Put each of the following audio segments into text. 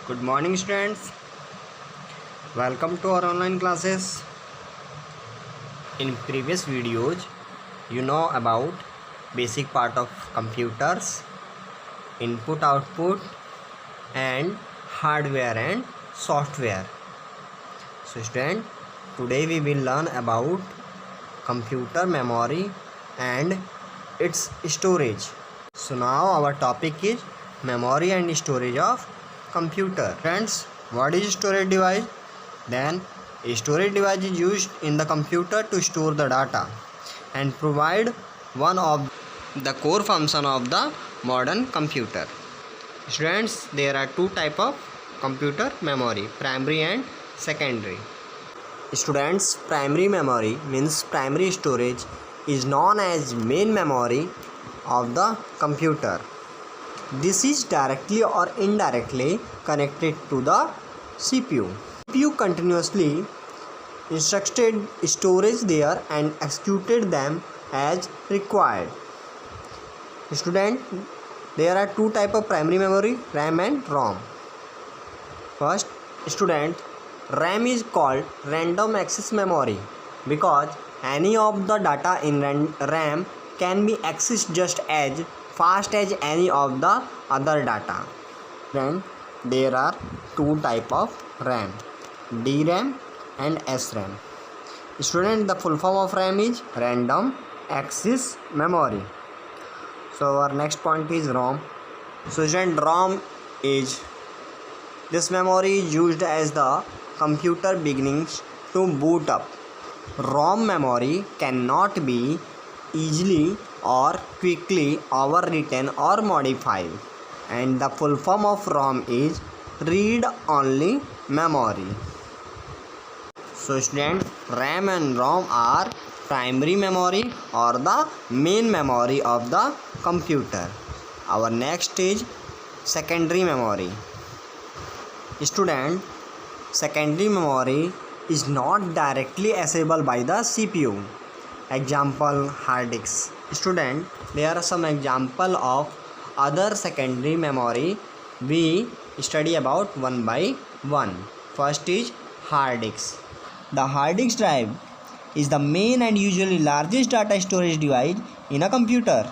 Good morning, students. Welcome to our online classes. In previous videos, you know about basic part of computers, input output, and hardware and software. So student, today we will learn about computer memory and its storage. So now our topic is memory and storage of computer. Friends, what is storage device? Then a storage device is used in the computer to store the data and provide one of the core function of the modern computer. Students, there are two type of computer memory, primary and secondary. Students, primary memory means primary storage is known as main memory of the computer. This is directly or indirectly connected to the CPU. CPU continuously instructed storage there and executed them as required. Student, there are two type of primary memory, RAM and ROM. First, student, RAM is called random access memory because any of the data in RAM can be accessed just as fast as any of the other data. Then there are two type of RAM, DRAM and SRAM. Student, the full form of RAM is random access memory. So our next point is ROM. So student, ROM is this memory is used as the computer begins to boot up. ROM memory cannot be easily or quickly overwritten or modified, and the full form of ROM is read only memory. So student, RAM and ROM are primary memory or the main memory of the computer. Our next is secondary memory. Student, secondary memory is not directly accessible by the CPU. Example, hard disks. Student, there are some example of other secondary memory we study about one by one. First is hard disk. The hard disk drive is the main and usually largest data storage device in a computer.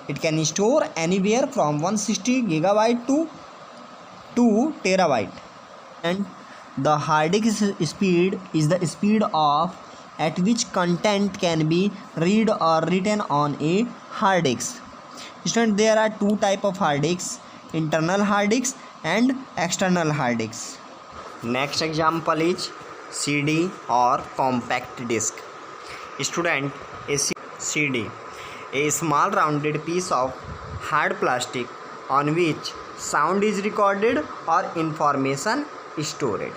It can store anywhere from 160 GB to 2 TB, and the hard disk speed is the speed of at which content can be read or written on a hard disk. Student, there are two type of hard disks, internal hard disks and external hard disks. Next example is CD or compact disc. Student, a CD, a small rounded piece of hard plastic on which sound is recorded or information is stored.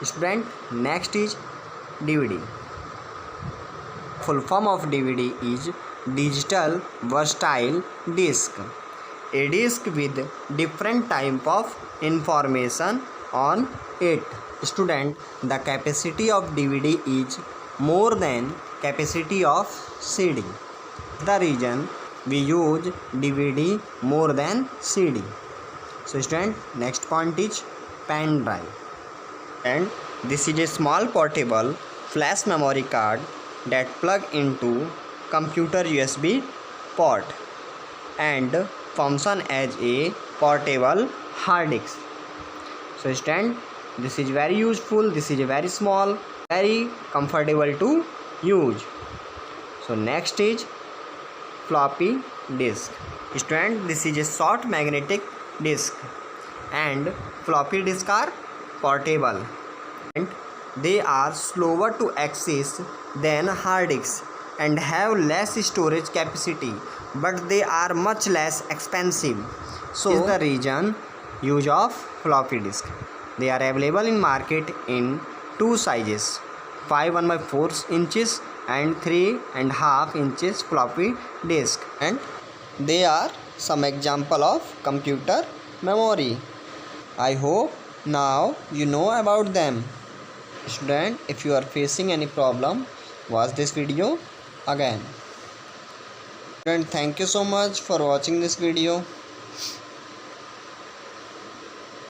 Student, next is DVD. Full form of DVD is digital versatile disc, a disc with different type of information on it. Student, the capacity of DVD is more than capacity of CD. The reason we use DVD more than CD. So student, next point is pen drive, and this is a small portable flash memory card that plug into computer USB port and function as a portable hard disk. So student, this is very useful, this is a very small, very comfortable to use. So next is floppy disk. Student, this is a short magnetic disk, and floppy disk are portable and they are slower to access than hard disks and have less storage capacity, but they are much less expensive. So is the reason use of floppy disk. They are available in market in two sizes, 5 1/4 inches and 3.5 inches floppy disk, and they are some example of computer memory. I hope now you know about them. Student, if you are facing any problem, watch this video again. Student, thank you so much for watching this video.